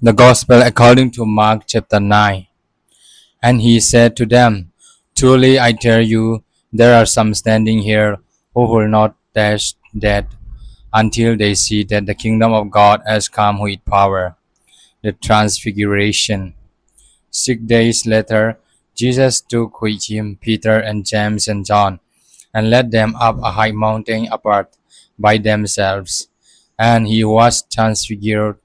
The Gospel according to Mark chapter 9. And he said to them, truly I tell you, there are some standing here who will not taste death until they see that the kingdom of God has come with power. The Transfiguration. 6 days later, Jesus took with him Peter and James and John, and led them up a high mountain apart by themselves. And he was transfigured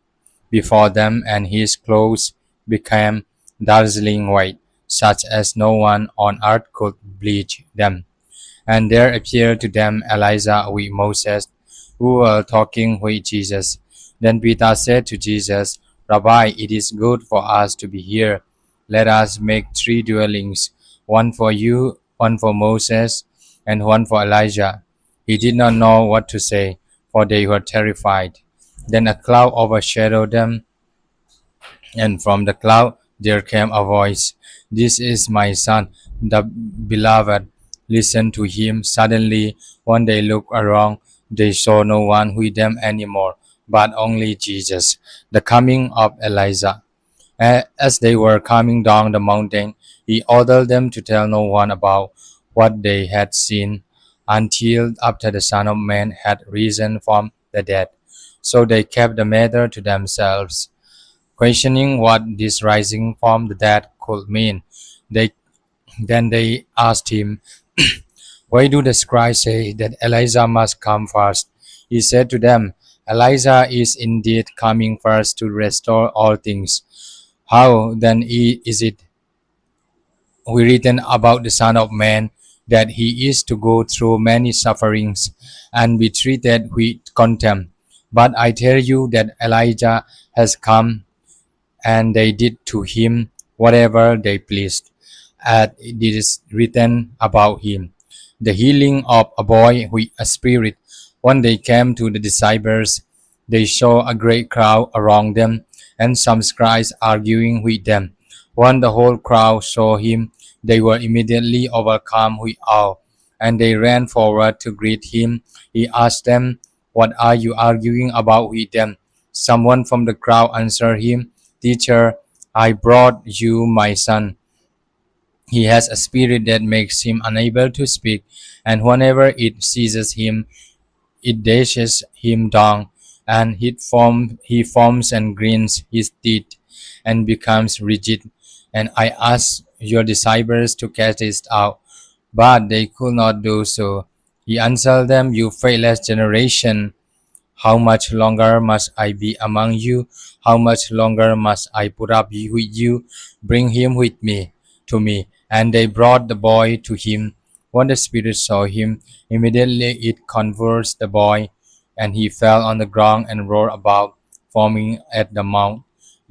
before them, and his clothes became dazzling white, such as no one on earth could bleach them. And there appeared to them Elijah with Moses, who were talking with Jesus. Then Peter said to Jesus, Rabbi, it is good for us to be here. Let us make 3 dwellings, one for you, one for Moses, and one for Elijah. He did not know what to say, for they were terrified. Then a cloud overshadowed them, and from the cloud there came a voice, this is my son, the beloved. Listen to him. Suddenly, when they looked around, they saw no one with them anymore, but only Jesus. The coming of Elijah. As they were coming down the mountain, he ordered them to tell no one about what they had seen until after the Son of Man had risen from the dead. So they kept the matter to themselves, questioning what this rising from the dead could mean. Then they asked him, why do the scribes say that Elijah must come first? He said to them, Elijah is indeed coming first to restore all things. How then is it we written about the Son of Man that he is to go through many sufferings and be treated with contempt? But I tell you that Elijah has come, and they did to him whatever they pleased, as it is written about him. The healing of a boy with a spirit. When they came to the disciples, they saw a great crowd around them, and some scribes arguing with them. When the whole crowd saw him, they were immediately overcome with awe, and they ran forward to greet him. He asked them, what are you arguing about with them? Someone from the crowd answered him, Teacher, I brought you my son. He has a spirit that makes him unable to speak, and whenever it seizes him, it dashes him down, and he foams and grinds his teeth and becomes rigid. And I asked your disciples to cast it out, but they could not do so. He answered them, you faithless generation, how much longer must I be among you? How much longer must I put up with you? Bring him with me to me. And they brought the boy to him. When the spirit saw him, immediately it convulsed the boy, and he fell on the ground and rolled about, foaming at the mouth.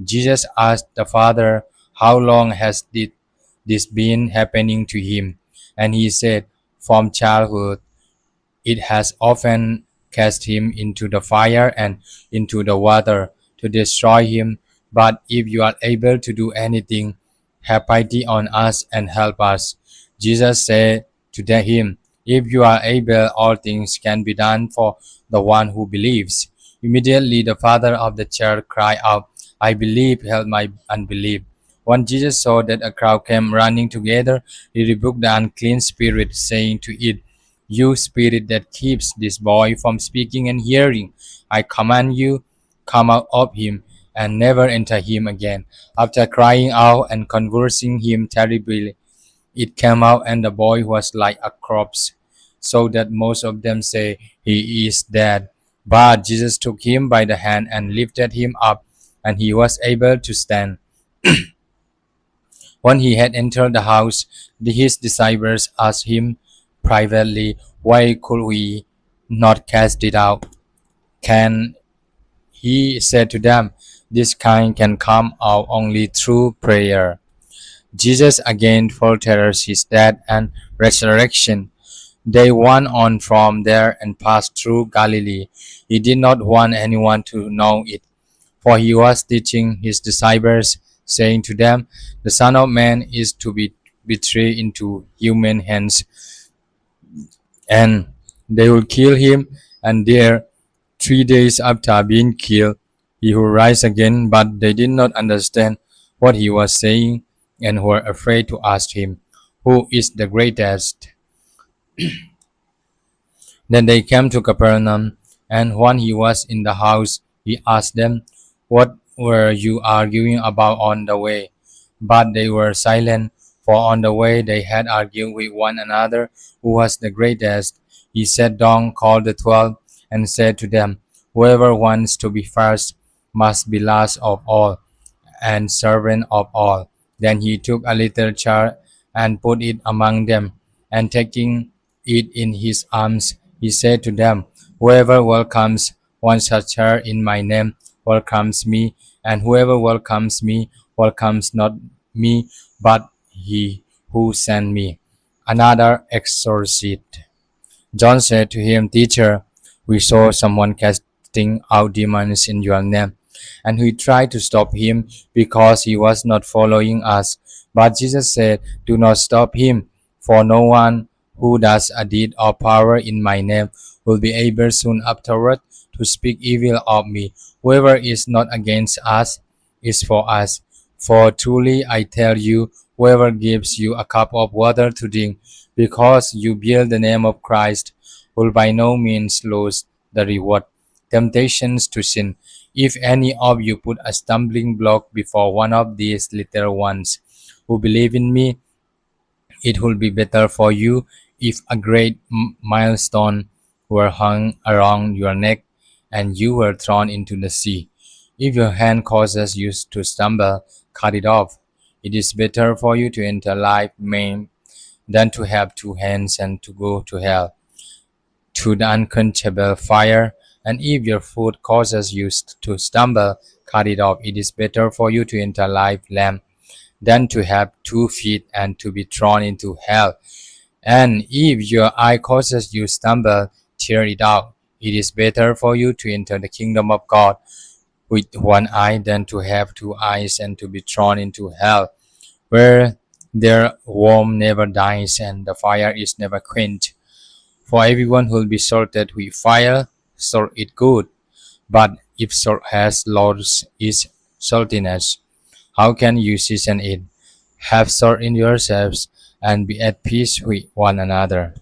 Jesus asked the father, how long has this been happening to him? And he said, from childhood. It has often cast him into the fire and into the water to destroy him. But if you are able to do anything, have pity on us and help us. Jesus said to him, if you are able, all things can be done for the one who believes. Immediately the father of the child cried out, I believe, help my unbelief. When Jesus saw that a crowd came running together, he rebuked the unclean spirit, saying to it, you spirit that keeps this boy from speaking and hearing, I command you, come out of him and never enter him again. After crying out and convulsing him terribly, it came out, and the boy was like a corpse, so that most of them say he is dead. But Jesus took him by the hand and lifted him up, and he was able to stand. When he had entered the house, his disciples asked him privately, why could we not cast it out? Can He said to them, this kind can come out only through prayer. Jesus again foretells his death and resurrection. They went on from there and passed through Galilee. He did not want anyone to know it, for he was teaching his disciples, saying to them, the Son of Man is to be betrayed into human hands, and they will kill him, and there 3 days after being killed, he will rise again. But they did not understand what he was saying and were afraid to ask him, "Who is the greatest?" Then they came to Capernaum, and when he was in the house, he asked them, "What were you arguing about on the way?" But they were silent, for on the way they had argued with one another who was the greatest. He sat down, called the 12, and said to them, "Whoever wants to be first must be last of all and servant of all." Then he took a little child and put it among them, and taking it in his arms, he said to them, "Whoever welcomes one such child in my name welcomes me, and whoever welcomes me welcomes not me, but he who sent me." Another exorcist. John said to him, "Teacher, we saw someone casting out demons in your name, and we tried to stop him because he was not following us." But Jesus said, "Do not stop him, for no one who does a deed of power in my name will be able soon afterward to speak evil of me. Whoever is not against us is for us. For truly I tell you, whoever gives you a cup of water to drink because you bear the name of Christ will by no means lose the reward." Temptations to sin. If any of you put a stumbling block before one of these little ones who believe in me, it would be better for you if a great millstone were hung around your neck and you were thrown into the sea. If your hand causes you to stumble, cut it off. It is better for you to enter life maimed than to have two hands and to go to hell, to the unquenchable fire. And if your foot causes you to stumble, cut it off. It is better for you to enter life lame than to have 2 feet and to be thrown into hell. And if your eye causes you stumble, tear it out. It is better for you to enter the kingdom of God with one eye than to have 2 eyes and to be thrown into hell, where their worm never dies and the fire is never quenched. For everyone who will be salted with fire, salt it good. But if salt has lost its saltiness, how can you season it? Have salt in yourselves and be at peace with one another.